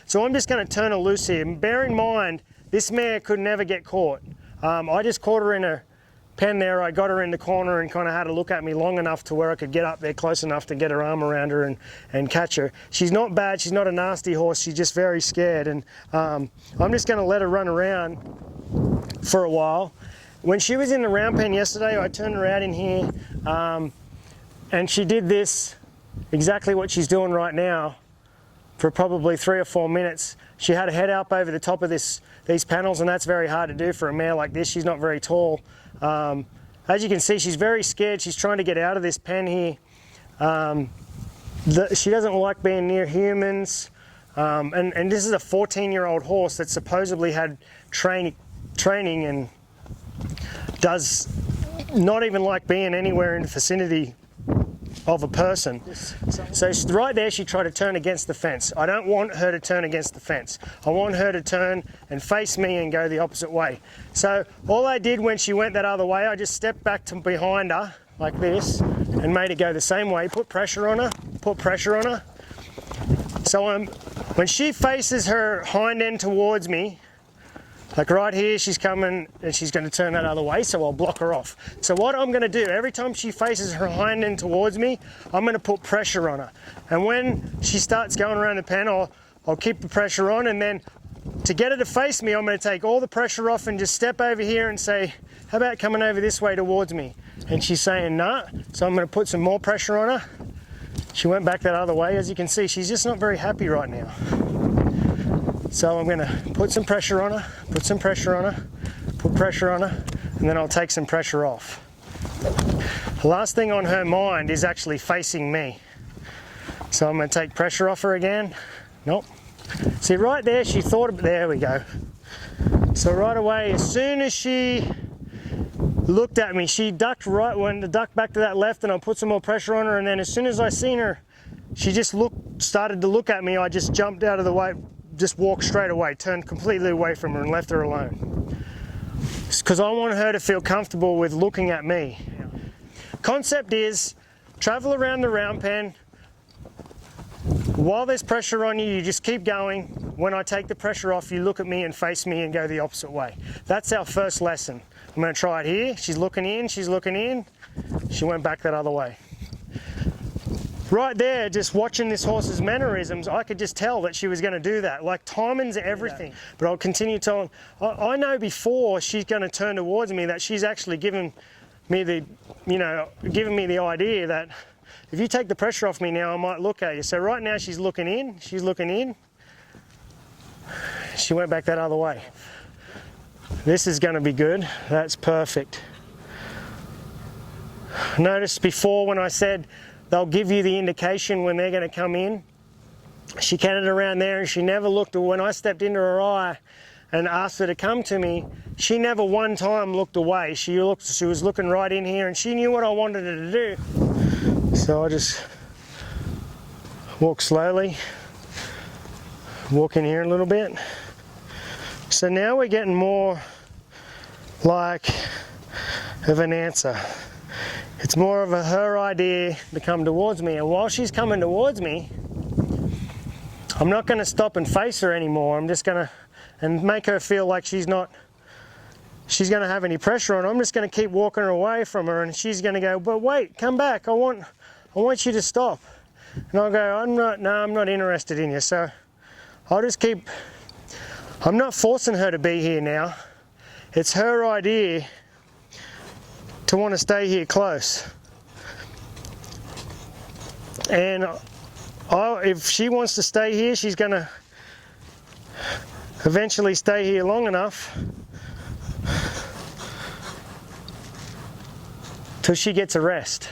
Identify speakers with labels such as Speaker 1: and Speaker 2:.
Speaker 1: So I'm just going to turn her loose here. And bear in mind, this mare could never get caught. I just caught her in a pen there. I got her in the corner and kind of had a look at me long enough to where I could get up there close enough to get her arm around her and catch her. She's not bad, she's not a nasty horse, she's just very scared, and I'm just going to let her run around for a while. When she was in the round pen yesterday, I turned her out in here, and she did this, exactly what she's doing right now, for probably 3 or 4 minutes. She had her head up over the top of these panels, and that's very hard to do for a mare like this. She's not very tall. As you can see, she's very scared. She's trying to get out of this pen here. She doesn't like being near humans. And this is a 14-year-old horse that supposedly had training and does not even like being anywhere in the vicinity of a person. So right there, she tried to turn against the fence. I don't want her to turn against the fence. I want her to turn and face me and go the opposite way. So all I did when she went that other way, I just stepped back to behind her like this and made it go the same way. Put pressure on her, put pressure on her. So when she faces her hind end towards me, like right here, she's coming and she's going to turn that other way, so I'll block her off. So what I'm going to do, every time she faces her hind end towards me, I'm going to put pressure on her. And when she starts going around the pen, I'll keep the pressure on, and then to get her to face me, I'm going to take all the pressure off and just step over here and say, how about coming over this way towards me? And she's saying, nah, so I'm going to put some more pressure on her. She went back that other way. As you can see, she's just not very happy right now. So I'm going to put some pressure on her, put some pressure on her, put pressure on her, and then I'll take some pressure off. The last thing on her mind is actually facing me. So I'm going to take pressure off her again. Nope. See, right there, she thought of, there we go. So right away, as soon as she looked at me, she ducked right, went to duck back to that left, and I put some more pressure on her, and then as soon as I seen her, she just started to look at me. I just jumped out of the way, just walked straight away, turned completely away from her and left her alone. Because I want her to feel comfortable with looking at me. Concept is, travel around the round pen. While there's pressure on you, you just keep going. When I take the pressure off, you look at me and face me and go the opposite way. That's our first lesson. I'm going to try it here. She's looking in, she's looking in. She went back that other way. Right there, just watching this horse's mannerisms, I could just tell that she was going to do that. Like, timing's everything. Yeah. But I'll continue telling. I know before she's going to turn towards me that she's actually given me the, giving me the idea that if you take the pressure off me now, I might look at you. So right now she's looking in, she's looking in. She went back that other way. This is going to be good. That's perfect. Notice before when I said they'll give you the indication when they're going to come in. She canted around there and she never looked. When I stepped into her eye and asked her to come to me, she never one time looked away. She was looking right in here, and she knew what I wanted her to do. So I just walk slowly, walk in here a little bit. So now we're getting more like of an answer. It's more of her idea to come towards me, and while she's coming towards me, I'm not going to stop and face her anymore. I'm just going to, and make her feel like she's going to have any pressure on her. I'm just going to keep walking her away from her, and she's going to go, but wait, come back. I want you to stop. And I'll go, I'm not interested in you. So I'll just keep, I'm not forcing her to be here now. It's her idea to want to stay here close. And if she wants to stay here, she's going to eventually stay here long enough till she gets a rest.